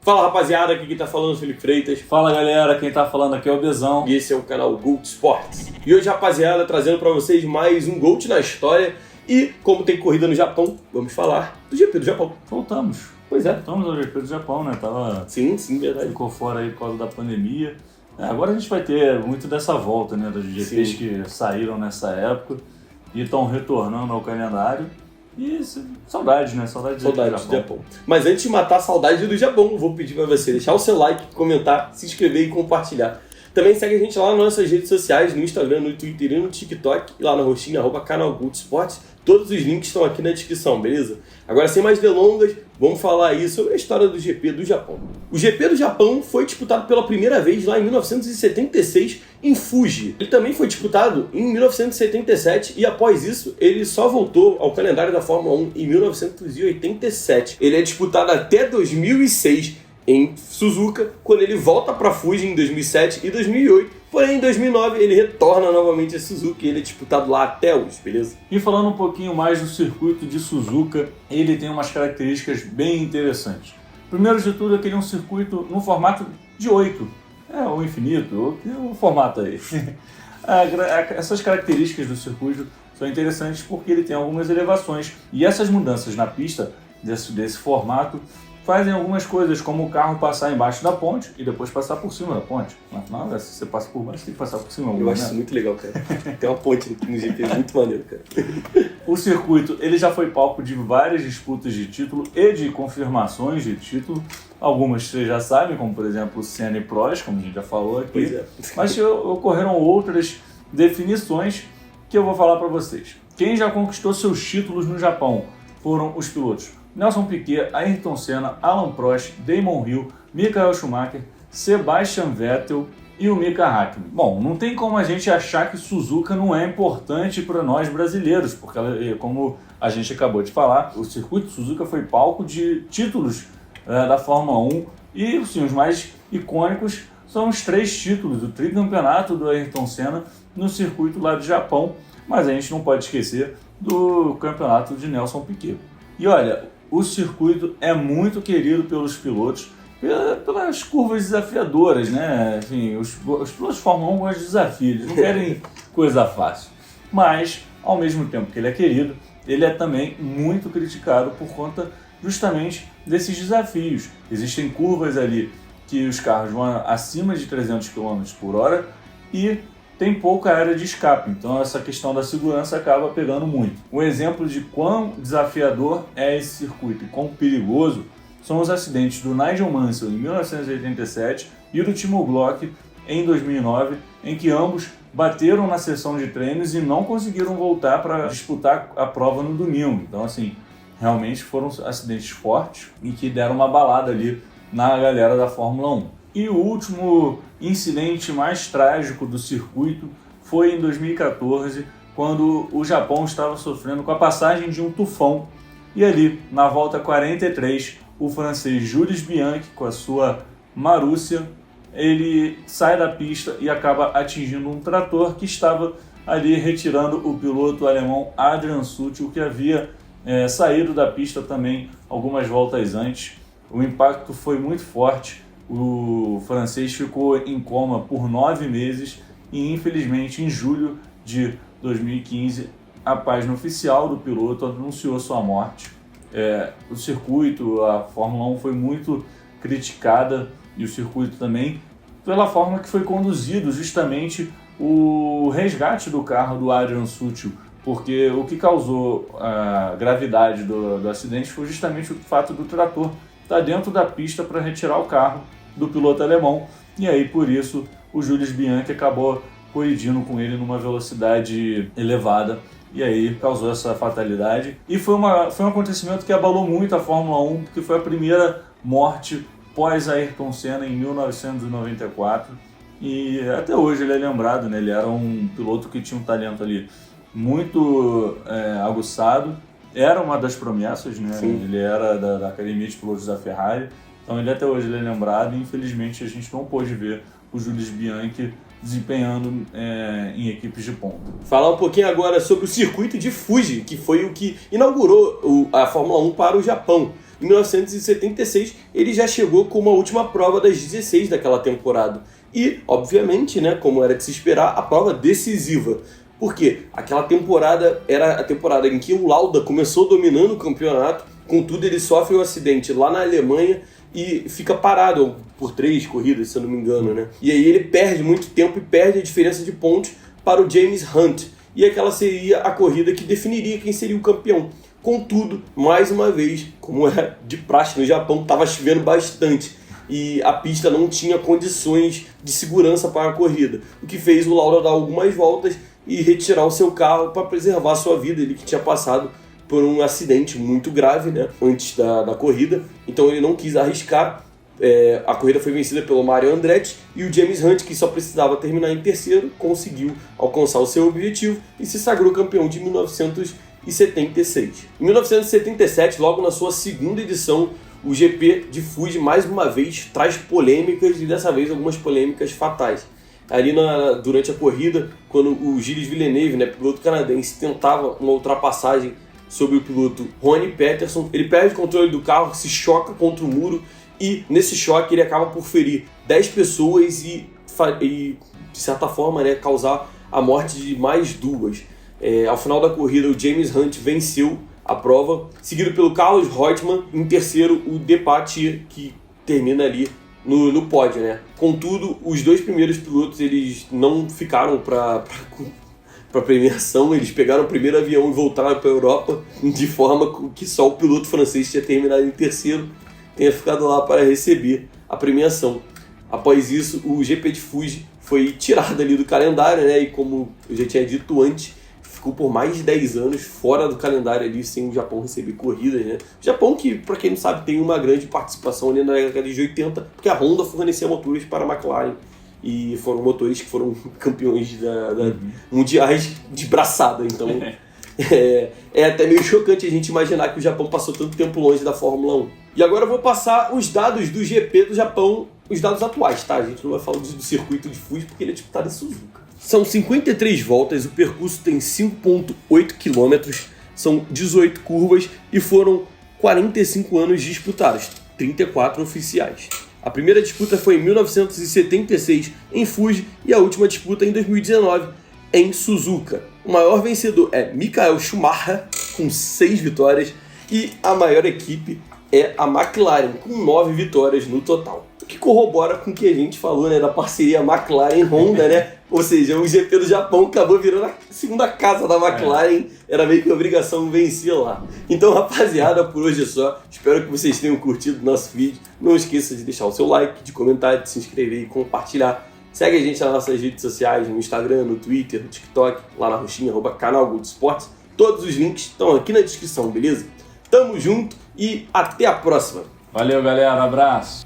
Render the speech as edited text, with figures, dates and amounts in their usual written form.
Fala rapaziada, aqui quem tá falando é o Felipe Freitas. Fala galera, quem tá falando aqui é o Bezão. E esse é o canal GOAT Sports. E hoje, rapaziada, trazendo pra vocês mais um GOAT na história. E como tem corrida no Japão, vamos falar do GP do Japão. Voltamos. Pois é. Voltamos ao GP do Japão, né? Sim, verdade. Ficou fora aí por causa da pandemia. Agora a gente vai ter muito dessa volta, né? Dos GPs Sim. que saíram nessa época e estão retornando ao calendário. E saudades, né? Saudades do Japão. Mas antes de matar a saudade do Japão, vou pedir pra você deixar o seu like, comentar, se inscrever e compartilhar. Também segue a gente lá nas nossas redes sociais, no Instagram, no Twitter e no TikTok, e lá no rostinho, @canal GOAT Sports. Todos os links estão aqui na descrição, beleza? Agora, sem mais delongas, vamos falar aí sobre a história do GP do Japão. O GP do Japão foi disputado pela primeira vez lá em 1976 em Fuji. Ele também foi disputado em 1977 e após isso ele só voltou ao calendário da Fórmula 1 em 1987. Ele é disputado até 2006 em Suzuka, quando ele volta para Fuji em 2007 e 2008. Porém, em 2009, ele retorna novamente a Suzuka e ele é disputado lá até hoje, beleza? E falando um pouquinho mais do circuito de Suzuka, ele tem umas características bem interessantes. Primeiro de tudo, é que ele é um circuito no formato de 8. O infinito, o formato aí. Essas características do circuito são interessantes porque ele tem algumas elevações. E essas mudanças na pista, desse formato, fazem algumas coisas, como o carro passar embaixo da ponte e depois passar por cima da ponte. Afinal, se você passa por baixo, você tem que passar por cima. Eu acho isso muito legal, cara. Tem uma ponte aqui no GP, muito maneiro, cara. O circuito, ele já foi palco de várias disputas de título e de confirmações de título. Algumas vocês já sabem, como por exemplo o Senna e Prost, como a gente já falou aqui. Pois é. Mas ocorreram outras definições que eu vou falar para vocês. Quem já conquistou seus títulos no Japão foram os pilotos Nelson Piquet, Ayrton Senna, Alain Prost, Damon Hill, Michael Schumacher, Sebastian Vettel e o Mika Hakkinen. Bom, não tem como a gente achar que Suzuka não é importante para nós brasileiros, porque como a gente acabou de falar, o circuito de Suzuka foi palco de títulos da Fórmula 1 e os mais icônicos são os 3 títulos, o tricampeonato do Ayrton Senna no circuito lá do Japão, mas a gente não pode esquecer do campeonato de Nelson Piquet. E olha, o circuito é muito querido pelos pilotos, pelas curvas desafiadoras, né? Enfim, os pilotos de Fórmula 1 gostam de desafios, eles não querem coisa fácil. Mas, ao mesmo tempo que ele é querido, ele é também muito criticado por conta justamente desses desafios. Existem curvas ali que os carros vão acima de 300 km por hora e tem pouca área de escape, então essa questão da segurança acaba pegando muito. Um exemplo de quão desafiador é esse circuito e quão perigoso são os acidentes do Nigel Mansell em 1987 e do Timo Glock em 2009, em que ambos bateram na sessão de treinos e não conseguiram voltar para disputar a prova no domingo. Então, assim, realmente foram acidentes fortes e que deram uma balada ali na galera da Fórmula 1. E o último incidente mais trágico do circuito foi em 2014, quando o Japão estava sofrendo com a passagem de um tufão. E ali, na volta 43, o francês Jules Bianchi, com a sua Marussia, ele sai da pista e acaba atingindo um trator que estava ali retirando o piloto alemão Adrian Sutil, que havia saído da pista também algumas voltas antes. O impacto foi muito forte. O francês ficou em coma por 9 meses e, infelizmente, em julho de 2015, a página oficial do piloto anunciou sua morte. O circuito, a Fórmula 1 foi muito criticada e o circuito também pela forma que foi conduzido justamente o resgate do carro do Adrian Sutil, porque o que causou a gravidade do acidente foi justamente o fato do trator estar dentro da pista para retirar o carro do piloto alemão, e aí por isso o Jules Bianchi acabou colidindo com ele numa velocidade elevada e aí causou essa fatalidade. E foi um acontecimento que abalou muito a Fórmula 1, porque foi a primeira morte pós Ayrton Senna em 1994 e até hoje ele é lembrado, né? Ele era um piloto que tinha um talento ali muito aguçado, era uma das promessas, né? Sim. Ele era da Academia de Pilotos da Ferrari. Então ele até hoje ele é lembrado e infelizmente a gente não pôde ver o Jules Bianchi desempenhando em equipes de ponta. Falar um pouquinho agora sobre o circuito de Fuji, que foi o que inaugurou a Fórmula 1 para o Japão. Em 1976, ele já chegou como a última prova das 16 daquela temporada. E, obviamente, né, como era de se esperar, a prova decisiva. Porque aquela temporada era a temporada em que o Lauda começou dominando o campeonato, contudo ele sofre um acidente lá na Alemanha e fica parado por 3 corridas, se eu não me engano, né? E aí ele perde muito tempo e perde a diferença de pontos para o James Hunt. E aquela seria a corrida que definiria quem seria o campeão. Contudo, mais uma vez, como é de praxe no Japão, estava chovendo bastante e a pista não tinha condições de segurança para a corrida, o que fez o Lauda dar algumas voltas e retirar o seu carro para preservar a sua vida, ele que tinha passado por um acidente muito grave, né, antes da corrida, então ele não quis arriscar. A corrida foi vencida pelo Mario Andretti e o James Hunt, que só precisava terminar em terceiro, conseguiu alcançar o seu objetivo e se sagrou campeão de 1976. Em 1977, logo na sua segunda edição, o GP de Fuji mais uma vez traz polêmicas e dessa vez algumas polêmicas fatais. Ali durante a corrida, quando o Gilles Villeneuve, né, piloto canadense, tentava uma ultrapassagem sobre o piloto Ronnie Peterson, ele perde o controle do carro, se choca contra o muro e nesse choque ele acaba por ferir 10 pessoas e de certa forma, né, causar a morte de mais 2. Ao final da corrida, o James Hunt venceu a prova, seguido pelo Carlos Reutemann, em terceiro o Depatie, que termina ali no pódio, né? Contudo, os 2 primeiros pilotos eles não ficaram para premiação, eles pegaram o primeiro avião e voltaram para a Europa, de forma que só o piloto francês tinha terminado em terceiro, tenha ficado lá para receber a premiação. Após isso, o GP de Fuji foi tirado ali do calendário, né? E como eu já tinha dito antes, ficou por mais de 10 anos fora do calendário ali, sem o Japão receber corridas, né? O Japão que, para quem não sabe, tem uma grande participação ali na década de 80, porque a Honda fornecia motores para a McLaren, e foram motores que foram campeões mundiais de braçada, então é até meio chocante a gente imaginar que o Japão passou tanto tempo longe da Fórmula 1. E agora eu vou passar os dados do GP do Japão, os dados atuais, tá? A gente não vai falar do circuito de Fuji, porque ele é disputado em Suzuka. São 53 voltas, o percurso tem 5,8 km, são 18 curvas e foram 45 anos disputados, 34 oficiais. A primeira disputa foi em 1976 em Fuji e a última disputa em 2019 em Suzuka. O maior vencedor é Michael Schumacher, com 6 vitórias, e a maior equipe é a McLaren, com 9 vitórias no total. O que corrobora com o que a gente falou, né, da parceria McLaren-Honda, né? Ou seja, o GP do Japão acabou virando a segunda casa da McLaren, era meio que obrigação vencer lá. Então, rapaziada, por hoje é só. Espero que vocês tenham curtido o nosso vídeo. Não esqueça de deixar o seu like, de comentar, de se inscrever e compartilhar. Segue a gente nas nossas redes sociais, no Instagram, no Twitter, no TikTok, lá na roxinha, @canal Gold Sports. Todos os links estão aqui na descrição, beleza? Tamo junto e até a próxima. Valeu, galera. Abraço.